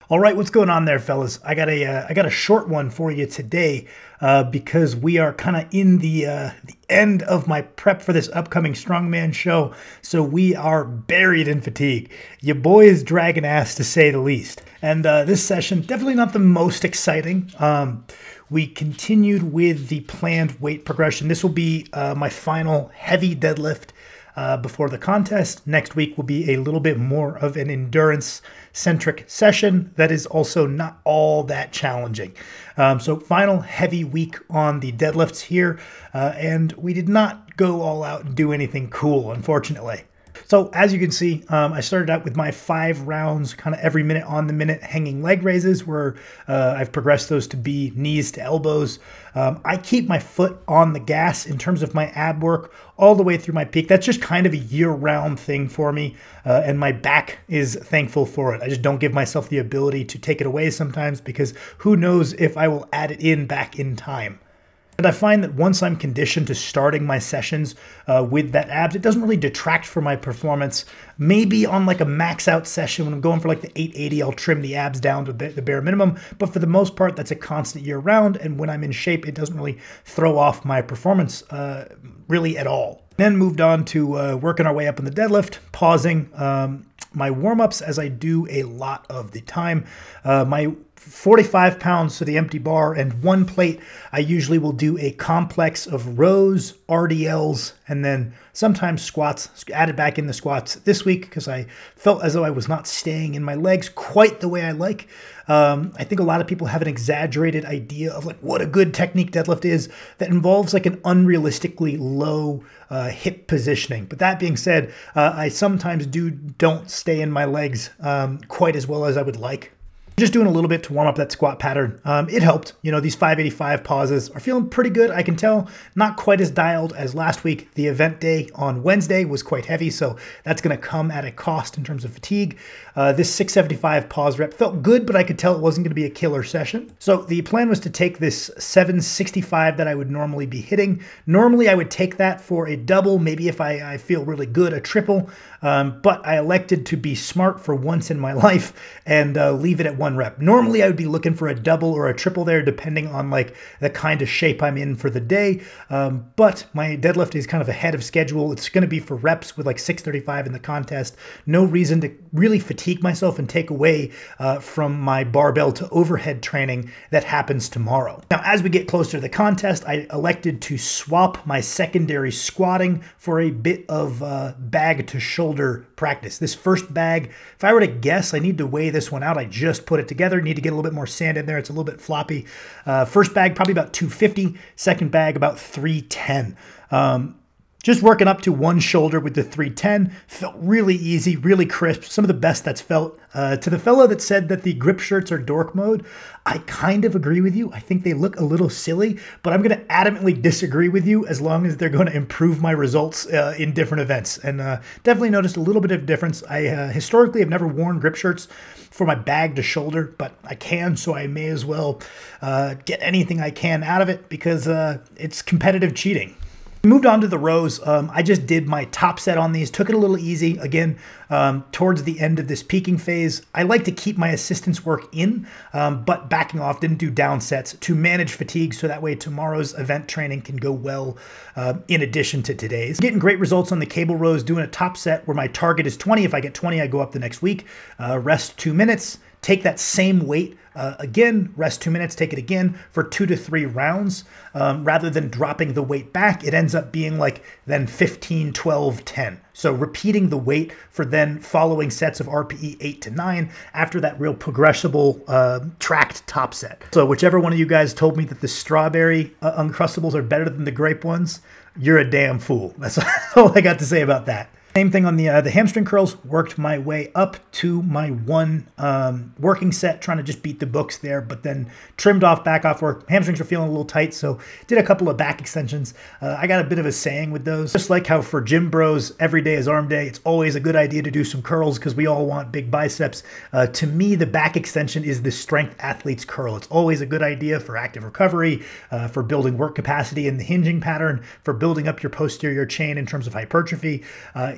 All right, what's going on there, fellas? I got a short one for you today because we are kind of in the end of my prep for this upcoming strongman show. So we are buried in fatigue. Your boy is dragging ass, to say the least. And this session definitely not the most exciting. We continued with the planned weight progression. This will be my final heavy deadlift before the contest. Next week will be a little bit more of an endurance-centric session that is also not all that challenging. So final heavy week on the deadlifts here, and we did not go all out and do anything cool, unfortunately. So as you can see, I started out with my 5 rounds, kind of every minute on the minute hanging leg raises, where I've progressed those to be knees to elbows. I keep my foot on the gas in terms of my ab work all the way through my peak. That's just kind of a year-round thing for me, and my back is thankful for it. I just don't give myself the ability to take it away sometimes, because who knows if I will add it in back in time. And I find that once I'm conditioned to starting my sessions with that abs, it doesn't really detract from my performance. Maybe on like a max out session when I'm going for like the 880, I'll trim the abs down to the bare minimum. But for the most part, that's a constant year round. And when I'm in shape, it doesn't really throw off my performance really at all. Then moved on to working our way up in the deadlift, pausing my warm-ups, as I do a lot of the time. My 45 pounds to the empty bar and 1 plate, I usually will do a complex of rows, RDLs, and then sometimes squats. Added back in the squats this week because I felt as though I was not staying in my legs quite the way I like. I think a lot of people have an exaggerated idea of like what a good technique deadlift is that involves like an unrealistically low hip positioning. But that being said, I sometimes don't stay in my legs quite as well as I would like. Just doing a little bit to warm up that squat pattern. It helped. You know, these 585 pauses are feeling pretty good. I can tell not quite as dialed as last week. The event day on Wednesday was quite heavy, so that's going to come at a cost in terms of fatigue. This 675 pause rep felt good, but I could tell it wasn't going to be a killer session. So the plan was to take this 765 that I would normally be hitting. Normally, I would take that for a double, maybe if I feel really good, a triple. But I elected to be smart for once in my life and leave it at 1 rep. Normally, I would be looking for a double or a triple there, depending on like the kind of shape I'm in for the day. But my deadlift is kind of ahead of schedule. It's going to be for reps with like 635 in the contest. No reason to really fatigue myself and take away from my barbell to overhead training that happens tomorrow. Now, as we get closer to the contest, I elected to swap my secondary squatting for a bit of bag to shoulder practice. This first bag, if I were to guess, I need to weigh this one out. I just put it together. Need to get a little bit more sand in there. It's a little bit floppy. First bag, probably about 250. Second bag, about 310. Just working up to one shoulder with the 310 felt really easy, really crisp. Some of the best that's felt. To the fellow that said that the grip shirts are dork mode, I kind of agree with you. I think they look a little silly, but I'm going to adamantly disagree with you as long as they're going to improve my results in different events. And definitely noticed a little bit of difference. I historically have never worn grip shirts for my bag to shoulder, but I can, so I may as well get anything I can out of it because it's competitive cheating. Moved on to the rows. I just did my top set on these, took it a little easy. Again, towards the end of this peaking phase, I like to keep my assistance work in, but backing off, didn't do down sets to manage fatigue so that way tomorrow's event training can go well in addition to today's. Getting great results on the cable rows, doing a top set where my target is 20. If I get 20, I go up the next week. Rest 2 minutes. Take that same weight again, rest 2 minutes, take it again for 2 to 3 rounds. Rather than dropping the weight back, it ends up being like then 15, 12, 10. So repeating the weight for then following sets of RPE 8 to 9 after that real progressible tracked top set. So whichever one of you guys told me that the strawberry Uncrustables are better than the grape ones, you're a damn fool. That's all I got to say about that. Same thing on the hamstring curls, worked my way up to my 1 working set, trying to just beat the books there, but then trimmed off back off work. Hamstrings are feeling a little tight, so did a couple of back extensions. I got a bit of a saying with those. Just like how for gym bros, every day is arm day, it's always a good idea to do some curls because we all want big biceps. To me, the back extension is the strength athlete's curl. It's always a good idea for active recovery, for building work capacity in the hinging pattern, for building up your posterior chain in terms of hypertrophy.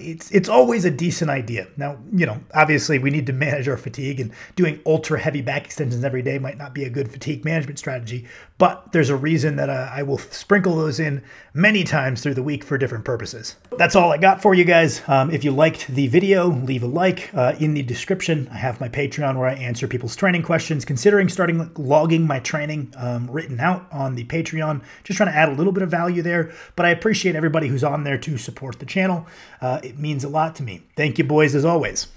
it's always a decent idea. Now, obviously we need to manage our fatigue, and doing ultra heavy back extensions every day might not be a good fatigue management strategy, but there's a reason that I will sprinkle those in many times through the week for different purposes. That's all I got for you guys. If you liked the video, leave a like. In the description, I have my Patreon where I answer people's training questions, considering starting logging my training written out on the Patreon. Just trying to add a little bit of value there, but I appreciate everybody who's on there to support the channel. It means a lot to me. Thank you, boys, as always.